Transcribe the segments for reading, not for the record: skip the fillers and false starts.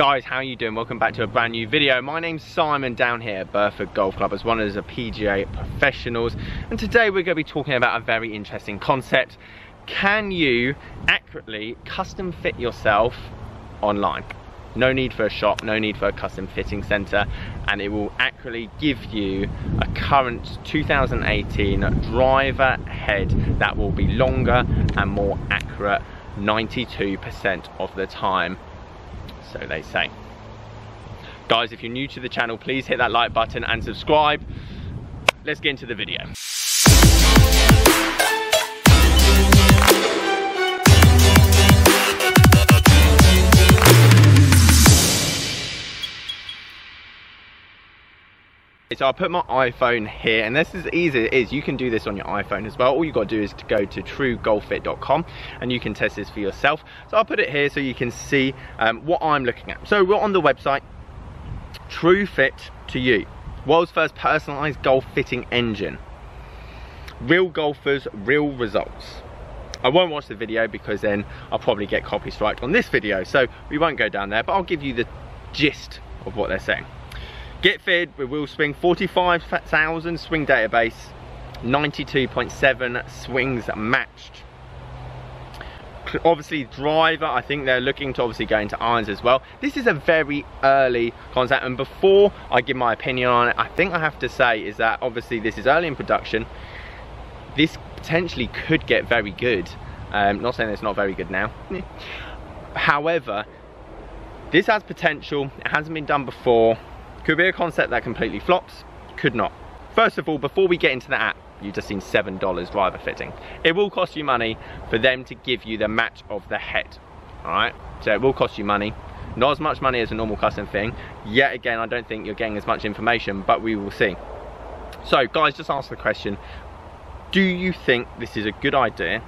Guys, how are you doing? Welcome back to a brand new video. My name's Simon down here at Burford Golf Club as one of the PGA professionals, and today we're going to be talking about a very interesting concept. Can you accurately custom fit yourself online? No need for a shop, no need for a custom fitting center, and it will accurately give you a current 2018 driver head that will be longer and more accurate 92% of the time, so they say. Guys, if you're new to the channel, please hit that like button and subscribe. Let's get into the video. So I put my iPhone here, and this is easy. It is. You can do this on your iPhone as well. All you got to do is to go to Truegolfit.com and you can test this for yourself. So I'll put it here so you can see what I'm looking at. So we're on the website, TrueFit to you, world's first personalized golf fitting engine. Real golfers, real results. I won't watch the video because then I'll probably get copy striked on this video, so we won't go down there, but I'll give you the gist of what they're saying. Get fitted with wheel spring, 45,000 swing database, 92.7 swings matched. Obviously driver, I think they're looking to obviously go into irons as well. This is a very early concept, and before I give my opinion on it, I think I have to say is that obviously this is early in production. This potentially could get very good. Not saying it's not very good now. However, this has potential. It hasn't been done before. Could be a concept that completely flops, could not. First of all, before we get into the app, you've just seen $7 driver fitting. It will cost you money for them to give you the match of the head, all right? So it will cost you money. Not as much money as a normal custom thing. Yet again, I don't think you're getting as much information, but we will see. So guys, just ask the question, do you think this is a good idea,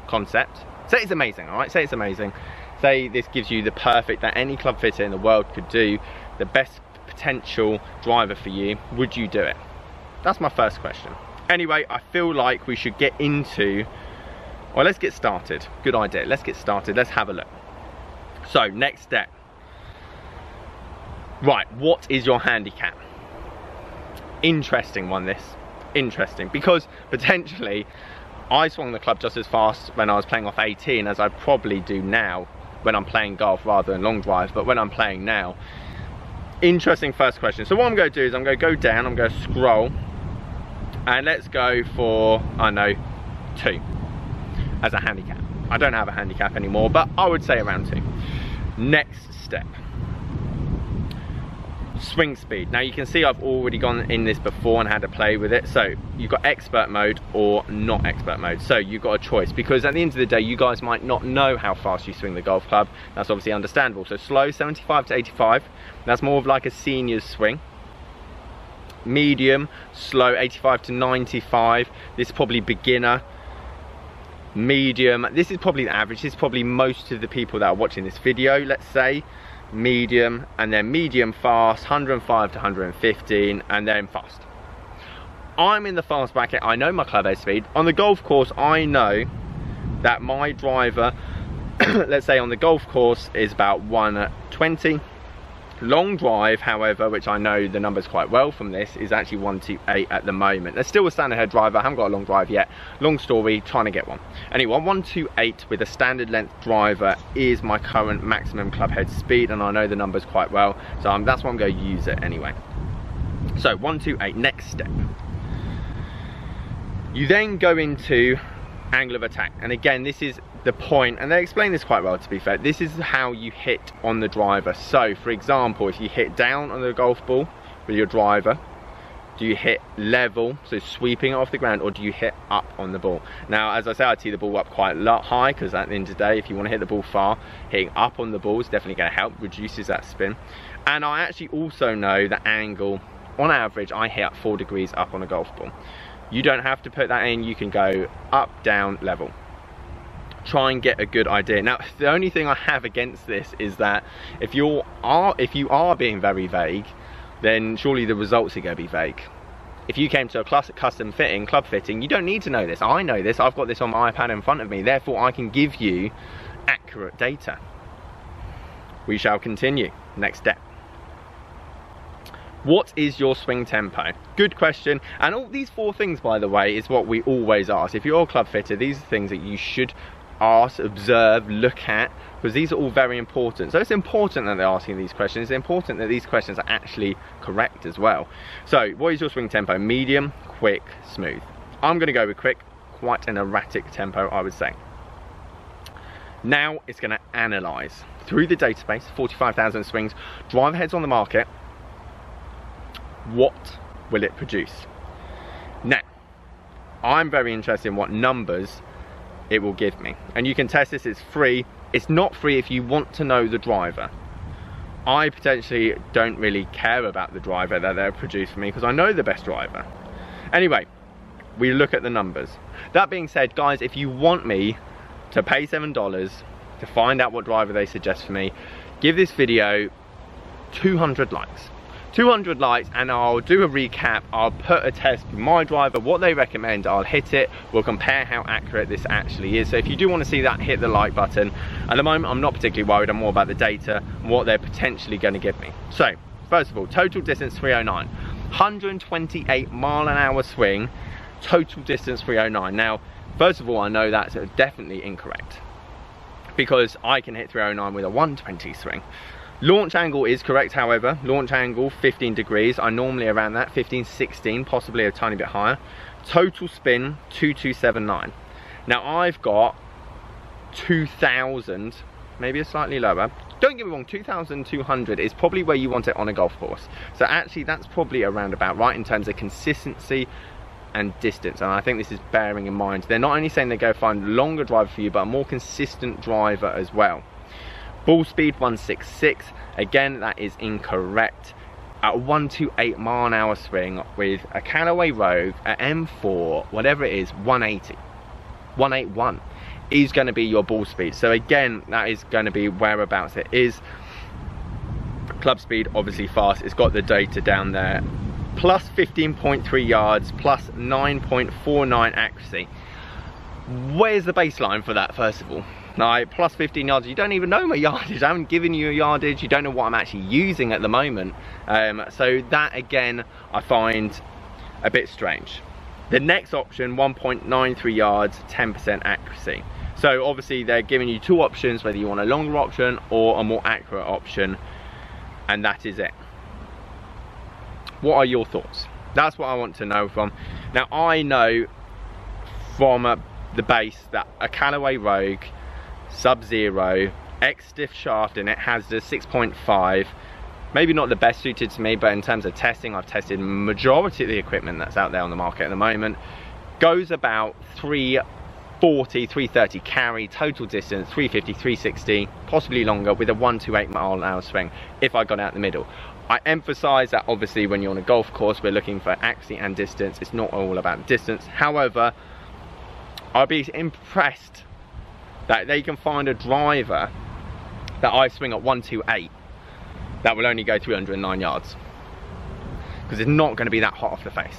concept? Say it's amazing, all right? Say it's amazing. Say this gives you the perfect that any club fitter in the world could do, the best potential driver for you. Would you do it? That's my first question. Anyway, I feel like we should get into, well, let's get started. Good idea. Let's get started. Let's have a look. So next step. Right, what is your handicap? Interesting one, this. Interesting, because potentially I swung the club just as fast when I was playing off 18 as I probably do now when I'm playing golf rather than long drive, but when I'm playing now. Interesting first question. So what I'm going to do is I'm going to go down, I'm going to scroll, and let's go for, I know, 2 as a handicap. I don't have a handicap anymore, but I would say around 2. Next step. Swing speed. Now you can see I've already gone in this before and had to play with it. So you've got expert mode or not expert mode. So you've got a choice, because at the end of the day you guys might not know how fast you swing the golf club. That's obviously understandable. So slow, 75 to 85. That's more of like a senior's swing. Medium, slow, 85 to 95. This is probably beginner. Medium, this is probably the average. This is probably most of the people that are watching this video, let's say. Medium, and then medium fast, 105 to 115, and then fast. I'm in the fast bracket. I know my club head speed. On the golf course, I know that my driver, let's say on the golf course, is about 120. Long drive, however, which I know the numbers quite well from this, is actually 128 at the moment. There's still a standard head driver. I haven't got a long drive yet. Long story, trying to get one. Anyway, 128 with a standard length driver is my current maximum club head speed, and I know the numbers quite well, so that's why I'm going to use it anyway. So 128, next step. You then go into angle of attack, and again, this is the point, and they explain this quite well, to be fair. This is how you hit on the driver. So for example, if you hit down on the golf ball with your driver, do you hit level, so sweeping it off the ground, or do you hit up on the ball? Now, as I say, I tee the ball up quite a lot high, because at the end of the day, if you want to hit the ball far, hitting up on the ball is definitely going to help, reduces that spin. And I actually also know the angle, on average, I hit 4 degrees up on a golf ball. You don't have to put that in, you can go up, down, level. Try and get a good idea. Now, the only thing I have against this is that if you are being very vague, then surely the results are going to be vague. If you came to a custom fitting, club fitting, you don't need to know this. I know this. I've got this on my iPad in front of me. Therefore, I can give you accurate data. we shall continue. Next step. What is your swing tempo? Good question. And all these 4 things, by the way, is what we always ask. If you're a club fitter, these are things that you should ask, observe, look at, because these are all very important. So it's important that they're asking these questions. It's important that these questions are actually correct as well. So what is your swing tempo? Medium, quick, smooth. I'm going to go with quick. Quite an erratic tempo, I would say. Now it's going to analyze through the database, 45,000 swings, driver heads on the market. What will it produce? Now, I'm very interested in what numbers it will give me. And you can test this, it's free. It's not free if you want to know the driver. I potentially don't really care about the driver that they'll produce for me because I know the best driver. Anyway, we look at the numbers. That being said, guys, if you want me to pay $7 to find out what driver they suggest for me, give this video 200 likes. 200 likes and I'll do a recap. I'll put a test with my driver, what they recommend, I'll hit it. We'll compare how accurate this actually is. So if you do want to see that, hit the like button. At the moment, I'm not particularly worried. I'm more about the data and what they're potentially going to give me. So, first of all, total distance 309. 128 mile an hour swing, total distance 309. Now, first of all, I know that's definitely incorrect because I can hit 309 with a 120 swing. Launch angle is correct, however. Launch angle 15 degrees. I normally around that 15, 16, possibly a tiny bit higher. Total spin 2279. Now I've got 2000, maybe a slightly lower. Don't get me wrong, 2200 is probably where you want it on a golf course. So actually that's probably around about right in terms of consistency and distance, and I think this is bearing in mind. They're not only saying they go find a longer driver for you, but a more consistent driver as well. Ball speed 166, again that is incorrect. At 128 mile an hour swing with a Callaway Rogue, at M4, whatever it is, 180, 181 is going to be your ball speed. So again, that is going to be whereabouts it is. Club speed, obviously fast, it's got the data down there. Plus 15.3 yards, plus 9.49 accuracy. Where's the baseline for that, first of all? Now, plus 15 yards, you don't even know my yardage. I haven't given you a yardage. You don't know what I'm actually using at the moment. So that, again, I find a bit strange. The next option, 1.93 yards, 10% accuracy. So obviously they're giving you 2 options, whether you want a longer option or a more accurate option. And that is it. What are your thoughts? That's what I want to know from. Now, I know from the base that a Callaway Rogue Sub-Zero X-Stiff shaft in it has the 6.5. Maybe not the best suited to me, but in terms of testing, I've tested majority of the equipment that's out there on the market at the moment. Goes about 340, 330 carry, total distance 350, 360, possibly longer with a 128 mile an hour swing if I got out the middle. I emphasize that obviously when you're on a golf course, we're looking for accuracy and distance. It's not all about distance. However, I'll be impressed that they can find a driver that I swing at 128 that will only go 309 yards, because it's not going to be that hot off the face.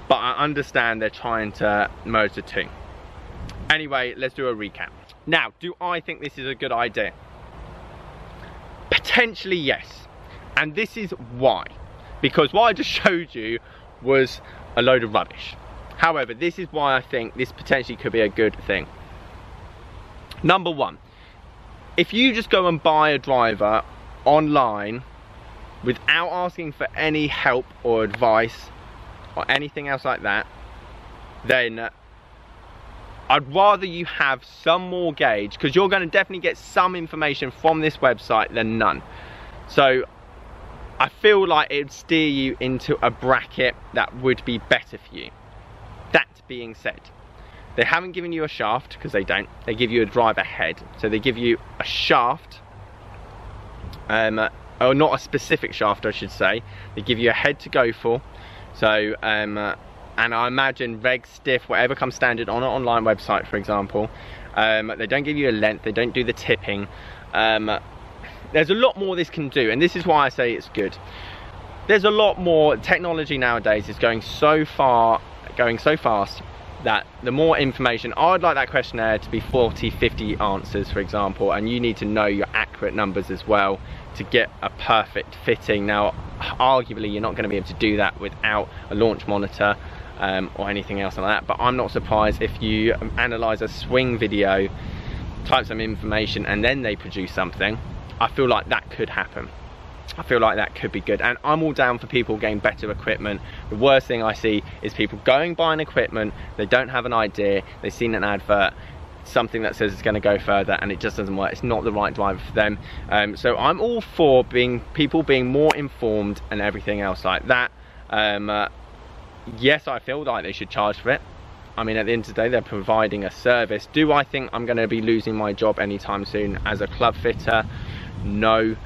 But I understand they're trying to merge the 2. Anyway, let's do a recap. Now, do I think this is a good idea? Potentially yes, and this is why. Because what I just showed you was a load of rubbish. However, this is why I think this potentially could be a good thing. Number 1, if you just go and buy a driver online without asking for any help or advice or anything else like that, then I'd rather you have some more gauge, because you're going to definitely get some information from this website than none. So I feel like it would steer you into a bracket that would be better for you. That being said, they haven't given you a shaft, because they don't. They give you a driver head. So they give you a shaft, or not a specific shaft I should say. They give you a head to go for. So, and I imagine reg, stiff, whatever comes standard on an online website, for example. They don't give you a length, they don't do the tipping. There's a lot more this can do, and this is why I say it's good. There's a lot more. Technology nowadays is going so far, going so fast, that the more information, I'd like that questionnaire to be 40, 50 answers, for example, and you need to know your accurate numbers as well to get a perfect fitting. Now, arguably, you're not going to be able to do that without a launch monitor or anything else like that, but I'm not surprised if you analyze a swing video, type some information, and then they produce something. I feel like that could happen. I feel like that could be good, and I'm all down for people getting better equipment. The worst thing I see is people going buying equipment, they don't have an idea, they've seen an advert, something that says it's going to go further, and it just doesn't work. It's not the right driver for them. So I'm all for people being more informed and everything else like that. Yes, I feel like they should charge for it. I mean, at the end of the day, they're providing a service. Do I think I'm going to be losing my job anytime soon as a club fitter? No.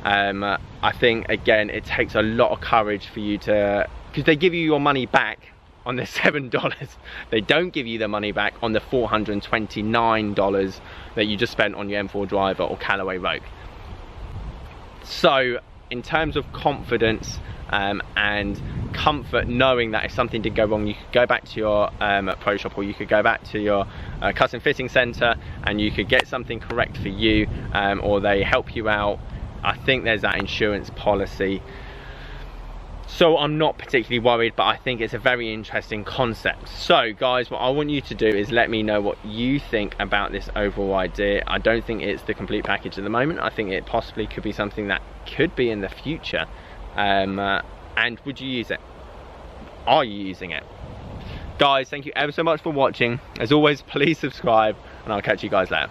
I think, again, it takes a lot of courage for you to, because they give you your money back on the $7. They don't give you the money back on the $429 that you just spent on your M4 driver or Callaway Rogue. So in terms of confidence and comfort, knowing that if something did go wrong, you could go back to your pro shop, or you could go back to your custom fitting center and you could get something correct for you, or they help you out. I think there's that insurance policy. So I'm not particularly worried, but I think it's a very interesting concept. So guys, what I want you to do is let me know what you think about this overall idea. I don't think it's the complete package at the moment. I think it possibly could be something that could be in the future. And would you use it? Are you using it? Guys, thank you ever so much for watching. As always, please subscribe, and I'll catch you guys later.